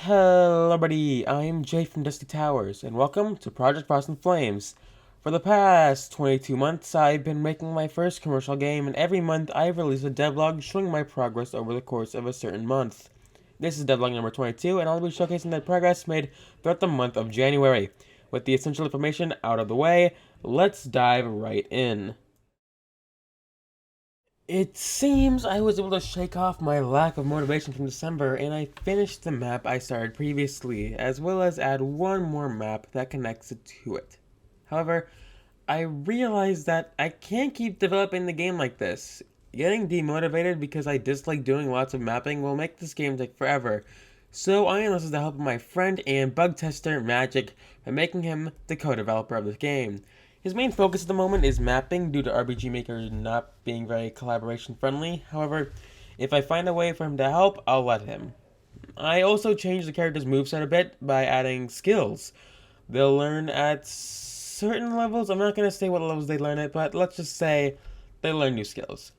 Hello everybody, I'm Jay from Dusty Towers, and welcome to Project Frost and Flames. For the past 22 months, I've been making my first commercial game, and every month I've released a devlog showing my progress over the course of a certain month. This is devlog number 22, and I'll be showcasing the progress made throughout the month of January. With the essential information out of the way, let's dive right in. It seems I was able to shake off my lack of motivation from December, and I finished the map I started previously, as well as add one more map that connects it to it. However, I realized that I can't keep developing the game like this. Getting demotivated because I dislike doing lots of mapping will make this game take forever, so I enlisted the help of my friend and bug tester Magic by making him the co-developer of the game. His main focus at the moment is mapping due to RPG Maker not being very collaboration friendly. However, if I find a way for him to help, I'll let him. I also changed the character's moveset a bit by adding skills. They'll learn at certain levels. I'm not going to say what levels they learn at, but let's just say they learn new skills.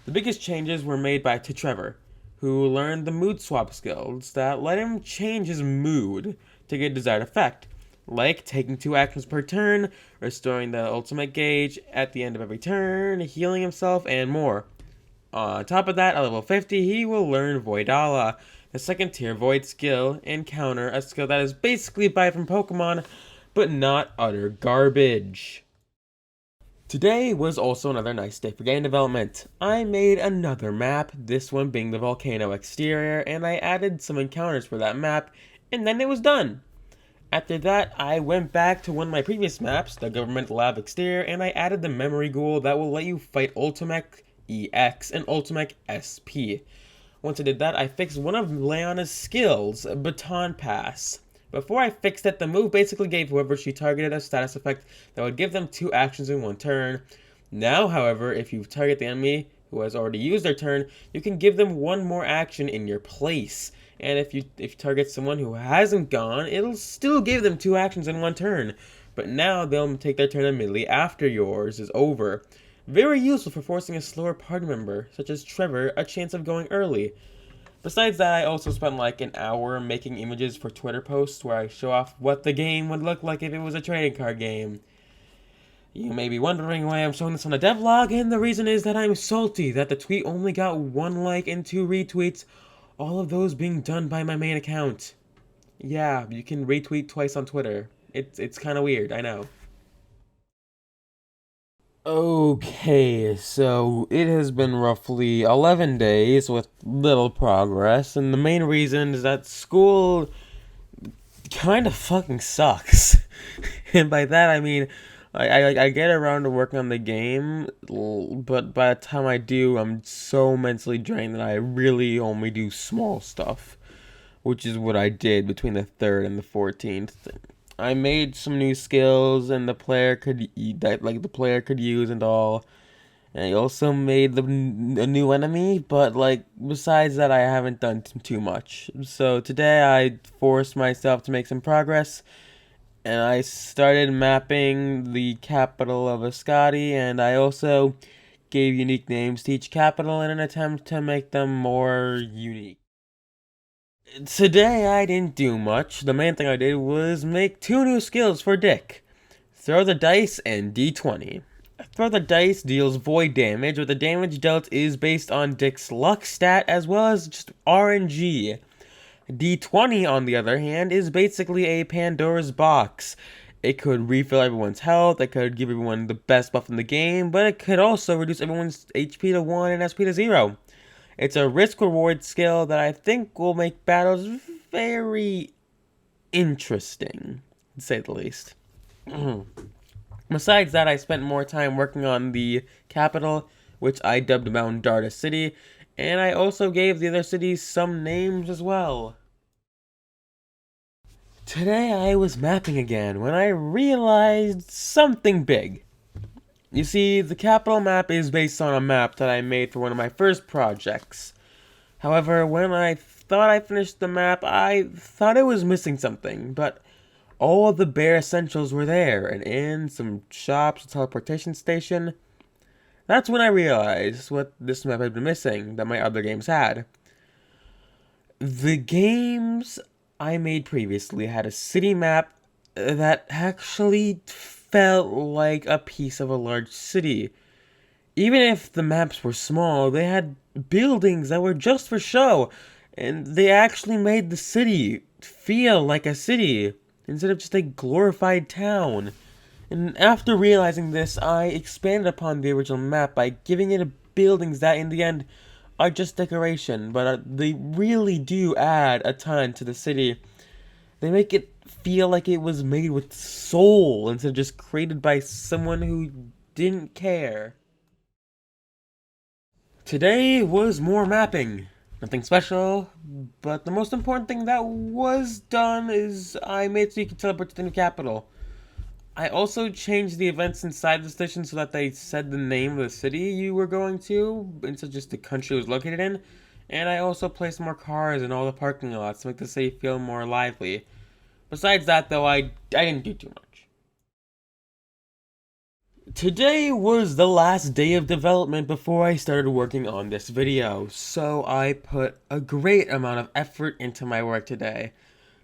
The biggest changes were made by Trevor, who learned the mood swap skills that let him change his mood to get desired effect, like taking 2 actions per turn, restoring the ultimate gauge at the end of every turn, healing himself, and more. On top of that, at level 50, he will learn Voidala, the second tier Void skill, and counter, a skill that is basically buy from Pokemon, but not utter garbage. Today was also another nice day for game development. I made another map, this one being the volcano exterior, and I added some encounters for that map, and then it was done. After that, I went back to one of my previous maps, the Government Lab Exterior, and I added the Memory Ghoul that will let you fight Ultimech EX and Ultimech SP. Once I did that, I fixed one of Leona's skills, Baton Pass. Before I fixed it, the move basically gave whoever she targeted a status effect that would give them 2 actions in 1 turn. Now, however, if you target the enemy who has already used their turn, you can give them 1 more action in your place. And if you target someone who hasn't gone, it'll still give them 2 actions in 1 turn. But now they'll take their turn immediately after yours is over. Very useful for forcing a slower party member, such as Trevor, a chance of going early. Besides that, I also spent like an hour making images for Twitter posts where I show off what the game would look like if it was a trading card game. You may be wondering why I'm showing this on a devlog, and the reason is that I'm salty that the tweet only got 1 like and 2 retweets, all of those being done by my main account. Yeah, you can retweet twice on Twitter. It's kind of weird, I know. Okay, so it has been roughly 11 days with little progress, and the main reason is that school kind of fucking sucks. And by that I mean, I get around to working on the game, but by the time I do, I'm so mentally drained that I really only do small stuff, which is what I did between the 3rd and the 14th. I made some new skills and the player could the player could use and all. And I also made a new enemy, but like besides that, I haven't done too much. So today I forced myself to make some progress, and I started mapping the capital of Ascati, and I also gave unique names to each capital in an attempt to make them more unique. Today I didn't do much. The main thing I did was make 2 new skills for Dick. Throw the dice and D20. Throw the dice deals void damage, but the damage dealt is based on Dick's luck stat as well as just RNG. D20, on the other hand, is basically a Pandora's box. It could refill everyone's health, it could give everyone the best buff in the game, but it could also reduce everyone's HP to 1 and SP to 0. It's a risk-reward skill that I think will make battles very interesting, to say the least. Besides that, I spent more time working on the capital, which I dubbed Mount Darda City, and I also gave the other cities some names as well. Today I was mapping again when I realized something big. You see, the capital map is based on a map that I made for one of my first projects. However, when I thought I finished the map, I thought it was missing something, but all the bare essentials were there, an inn, some shops, a teleportation station. That's when I realized what this map had been missing that my other games had. The games I made previously had a city map that actually felt like a piece of a large city. Even if the maps were small, they had buildings that were just for show, and they actually made the city feel like a city instead of just a glorified town. And after realizing this, I expanded upon the original map by giving it buildings that, in the end, are just decoration, but they really do add a ton to the city. They make it feel like it was made with soul instead of just created by someone who didn't care. Today was more mapping. Nothing special, but the most important thing that was done is I made so you could teleport to the new capital. I also changed the events inside the station so that they said the name of the city you were going to, instead of just the country it was located in. And I also placed more cars in all the parking lots to make the city feel more lively. Besides that, though, I didn't do too much. Today was the last day of development before I started working on this video, so I put a great amount of effort into my work today.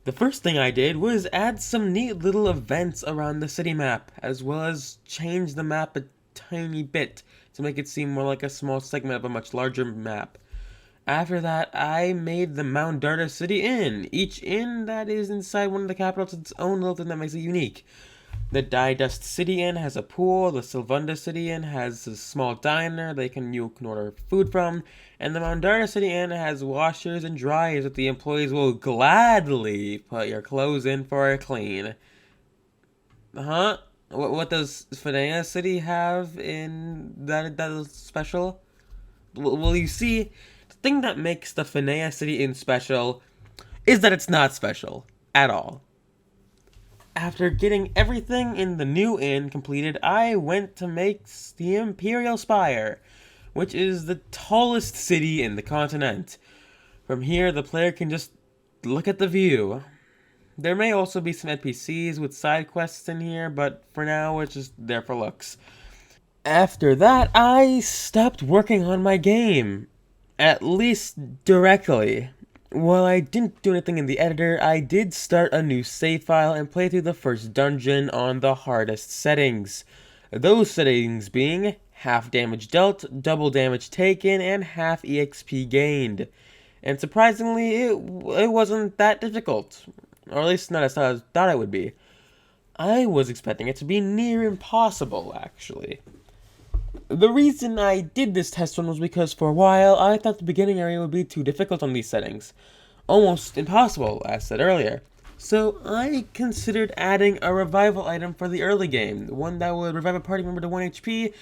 The first thing I did was add some neat little events around the city map, as well as change the map a tiny bit to make it seem more like a small segment of a much larger map. After that, I made the Mount Darda City Inn. Each inn that is inside one of the capitals has its own little thing that makes it unique. The Die Dust City Inn has a pool, the Sylvanda City Inn has a small diner you can order food from, and the Mount Darda City Inn has washers and dryers that the employees will gladly put your clothes in for a clean. Huh? What does Fenea City have in that is special? Well, you see, the thing that makes the Fenea City Inn special is that it's not special at all. After getting everything in the new inn completed, I went to make the Imperial Spire, which is the tallest city in the continent. From here, the player can just look at the view. There may also be some NPCs with side quests in here, but for now, it's just there for looks. After that, I stopped working on my game. At least directly. While I didn't do anything in the editor, I did start a new save file and play through the first dungeon on the hardest settings. Those settings being half damage dealt, double damage taken, and half EXP gained. And surprisingly, it wasn't that difficult. Or at least not as I thought it would be. I was expecting it to be near impossible, actually. The reason I did this test run was because for a while I thought the beginning area would be too difficult on these settings. Almost impossible, as said earlier. So I considered adding a revival item for the early game, one that would revive a party member to 1 HP,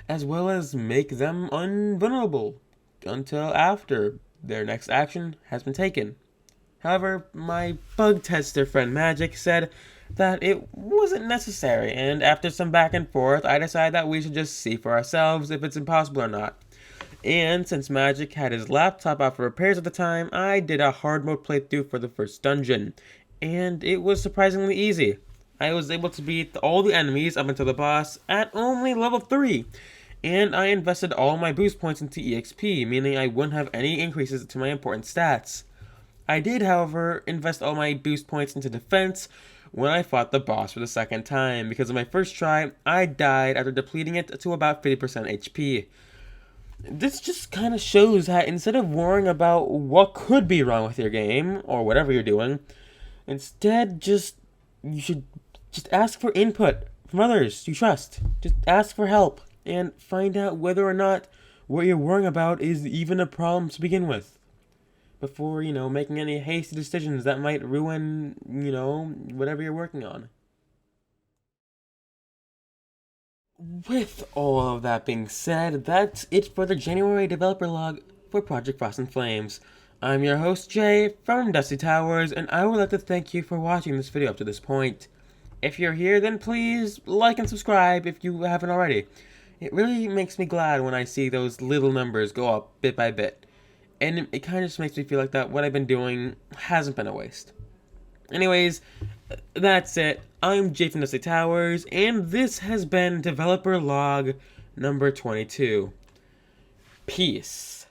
as well as make them invulnerable until after their next action has been taken. However, my bug tester friend Magic said that it wasn't necessary, and after some back and forth, I decided that we should just see for ourselves if it's impossible or not. And since Magic had his laptop out for repairs at the time, I did a hard mode playthrough for the first dungeon, and it was surprisingly easy. I was able to beat all the enemies up until the boss at only level 3, and I invested all my boost points into EXP, meaning I wouldn't have any increases to my important stats. I did, however, invest all my boost points into defense when I fought the boss for the second time, because on my first try, I died after depleting it to about 50% HP. This just kind of shows that instead of worrying about what could be wrong with your game, or whatever you're doing, instead you should just ask for input from others you trust. Just ask for help, and find out whether or not what you're worrying about is even a problem to begin with, before, making any hasty decisions that might ruin, whatever you're working on. With all of that being said, that's it for the January developer log for Project Frost and Flames. I'm your host, Jay, from Dusty Towers, and I would like to thank you for watching this video up to this point. If you're here, then please like and subscribe if you haven't already. It really makes me glad when I see those little numbers go up bit by bit. And it kind of just makes me feel like that what I've been doing hasn't been a waste. Anyways, that's it. I'm Jay from Dusty Towers, and this has been Developer Log number 22. Peace.